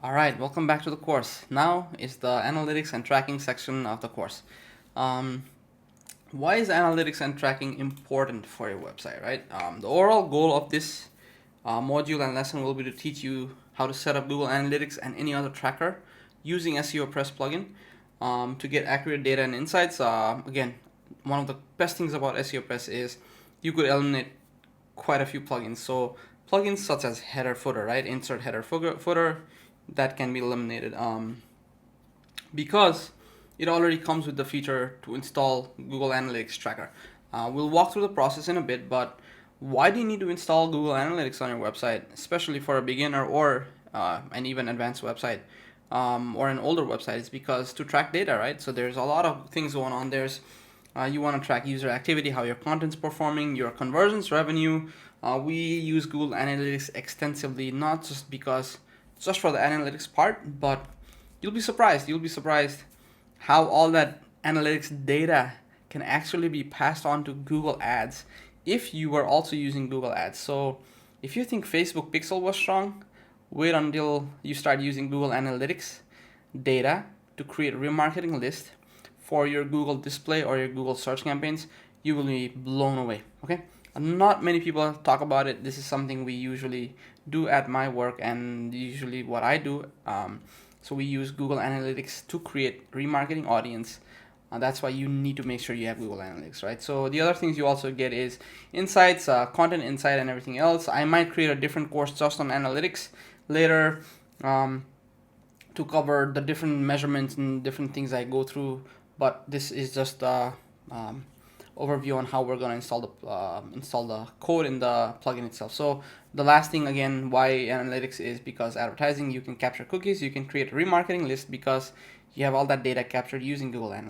All right, welcome back to the course. Now is the analytics and tracking section of the course. Um, why is analytics and tracking important for your website, right? The overall goal of this module and lesson will be to teach you how to set up Google Analytics and any other tracker using SEOPress plugin to get accurate data and insights. Again, one of the best things about SEOPress is you could eliminate quite a few plugins. So plugins such as header footer, right? Insert header footer that can be eliminated because it already comes with the feature to install Google Analytics Tracker. We'll walk through the process in a bit, but why do you need to install Google Analytics on your website, especially for a beginner or an even advanced website or an older website? It's because to track data, right? So there's a lot of things going on. You want to track user activity, how your content's performing, your conversions, revenue. We use Google Analytics extensively, not just for the analytics part, but you'll be surprised. You'll be surprised how all that analytics data can actually be passed on to Google Ads if you were also using Google Ads. So if you think Facebook Pixel was strong, wait until you start using Google Analytics data to create a remarketing list for your Google display or your Google search campaigns. You will be blown away. Okay, not many people talk about it. This is something we usually do at my work and usually what I do. So we use Google Analytics to create remarketing audience. That's why you need to make sure you have Google Analytics, right? So the other things you also get is insights, content insight, and everything else. I might create a different course just on analytics later to cover the different measurements and different things I go through. But this is just um, overview on how we're going to install the code in the plugin itself. So the last thing again, why analytics is because advertising, you can capture cookies, you can create a remarketing list because you have all that data captured using Google Analytics.